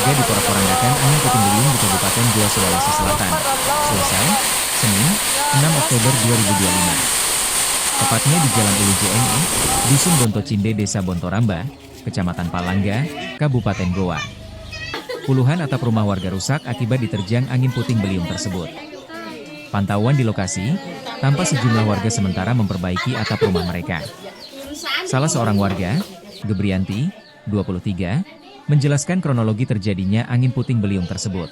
warga diporak-porandakan angin puting beliung di Kabupaten Goa, Sulawesi Selatan. Selesai, Senin, 6 Oktober 2025. Tepatnya di Jalan Ulu JNE, Dusun Bontocinde, Desa Bontoramba, Kecamatan Palangga, Kabupaten Goa. Puluhan atap rumah warga rusak akibat diterjang angin puting beliung tersebut. Pantauan di lokasi, tampak sejumlah warga sementara memperbaiki atap rumah mereka. Salah seorang warga, Gebrianti, 23, menjelaskan kronologi terjadinya angin puting beliung tersebut.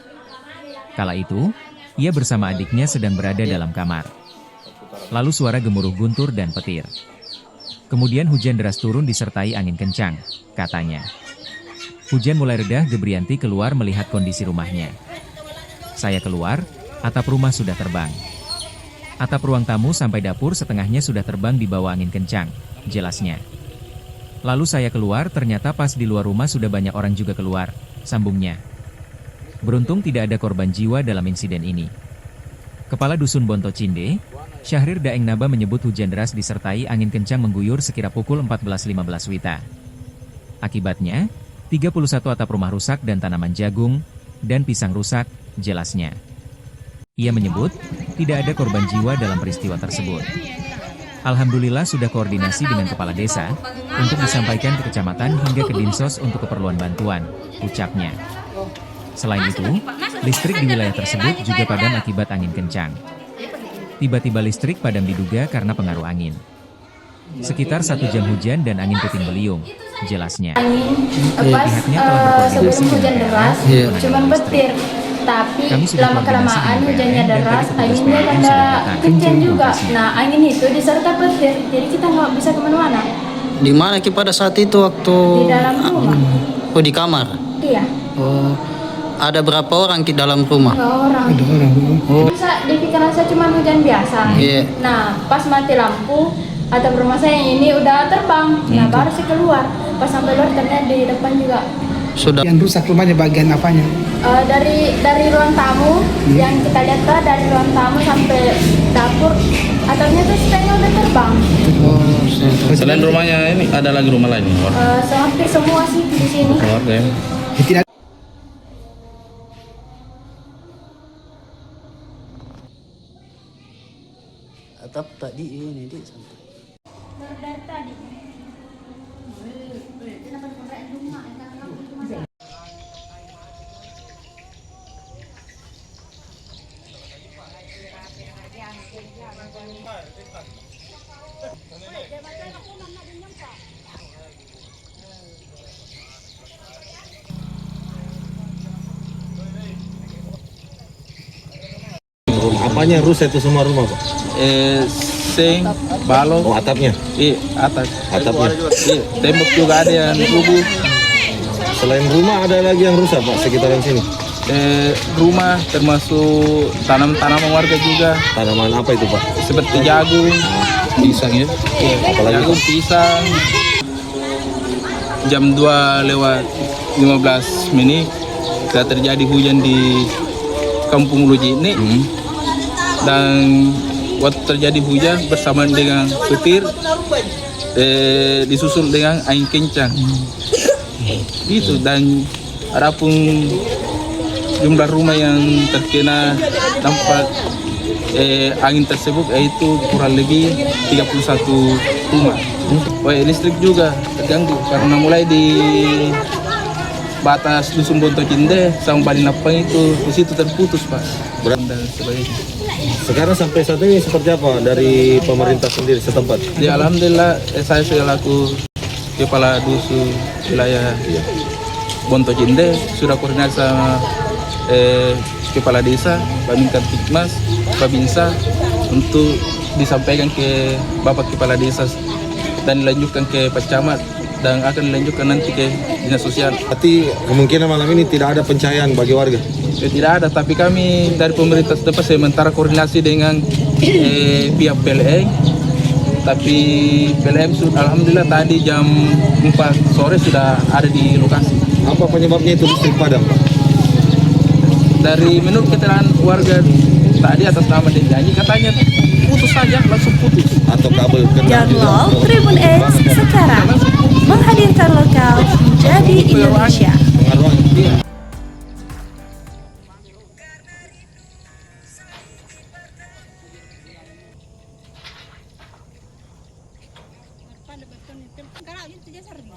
Kala itu, ia bersama adiknya sedang berada dalam kamar. Lalu suara gemuruh guntur dan petir. Kemudian hujan deras turun disertai angin kencang, katanya. Hujan mulai reda, Gebrianti keluar melihat kondisi rumahnya. Saya keluar, atap rumah sudah terbang. Atap ruang tamu sampai dapur setengahnya sudah terbang di bawah angin kencang, jelasnya. Lalu saya keluar, ternyata pas di luar rumah sudah banyak orang juga keluar, sambungnya. Beruntung tidak ada korban jiwa dalam insiden ini. Kepala Dusun Bontocinde, Syahrir Daeng Naba menyebut hujan deras disertai angin kencang mengguyur sekira pukul 14.15 WITA. Akibatnya, 31 atap rumah rusak dan tanaman jagung dan pisang rusak, jelasnya. Ia menyebut, tidak ada korban jiwa dalam peristiwa tersebut. Alhamdulillah sudah koordinasi dengan kepala desa, untuk disampaikan ke kecamatan hingga ke Dinsos untuk keperluan bantuan, ucapnya. Selain itu, listrik di wilayah tersebut juga padam akibat angin kencang. Tiba-tiba listrik padam diduga karena pengaruh angin. Sekitar 1 jam hujan dan angin puting beliung, jelasnya. Pihaknya telah berkoordinasi dengan hujan deras, cuman petir. Tapi lama-kelamaan hujannya deras, anginnya rada kencang juga. Nah, angin itu disertai petir, jadi kita nggak bisa kemana-mana. Di mana Ki pada saat itu waktu? Di dalam rumah. Oh, di kamar? Iya. Oh, ada berapa orang di dalam rumah? 2 orang. Oh. Bisa di pikiran saya cuma hujan biasa. Iya. Nah, pas mati lampu, atap rumah saya yang ini udah terbang. Nah, baru sih keluar. Pas sampai luar ternyata di depan juga. Sudah. Yang rusak rumahnya bagian apanya? Dari ruang tamu yang kita lihat tuh, dari ruang tamu sampai dapur atapnya tuh setengah udah terbang. Selain rumahnya ini ada lagi rumah lain? Hampir semua sih di sini. Keluarga ya? Tidak. Atap tadi ini di sampai. Dari tadi. Apanya rusak itu semua rumah, Pak? Seng, balok. Oh, atapnya? Iya, Atapnya. Iya, tembok juga ada yang rubuh. Selain rumah ada lagi yang rusak, Pak, sekitaran sini? Rumah termasuk tanam-tanaman warga juga. Tanaman apa itu, Pak? Seperti jagung, pisang ya. Iya, apalagi, jagung, pisang. Jam 2:15 sudah terjadi hujan di Kampung Luji ini. Dan waktu terjadi hujan bersamaan dengan petir, disusul dengan angin kencang. Itu, dan adapun jumlah rumah yang terkena dampak angin tersebut yaitu kurang lebih 31 rumah. Listrik juga terganggu karena mulai di batas Dusun Bontocinde sama Balinapang itu di situ terputus, Pak. Dan sebagainya. Sekarang sampai saat ini seperti apa dari pemerintah sendiri setempat? Ya, alhamdulillah saya selaku kepala dusun wilayah Bontocinde sudah koordinasi sama kepala desa, Baminkan Pikmas, Babinsa untuk disampaikan ke Bapak Kepala Desa dan dilanjutkan ke Pak Camat dan akan dilanjutkan nanti ke Dinas Sosial. Berarti kemungkinan malam ini tidak ada pencahayaan bagi warga? Tidak ada, tapi kami dari pemerintah setempat sementara koordinasi dengan pihak PLN. Tapi PLN alhamdulillah tadi jam 4 sore sudah ada di lokasi. Apa penyebabnya itu listrik padam, Pak? Dari menurut keterangan warga tadi atas nama Denjanji katanya putus saja, langsung putus. Atau kabel kena juga? Download Tribun X sekarang, menghadirkan lokal menjadi Indonesia. Pengaruh angin. beton itu. Kalau itu dia sering.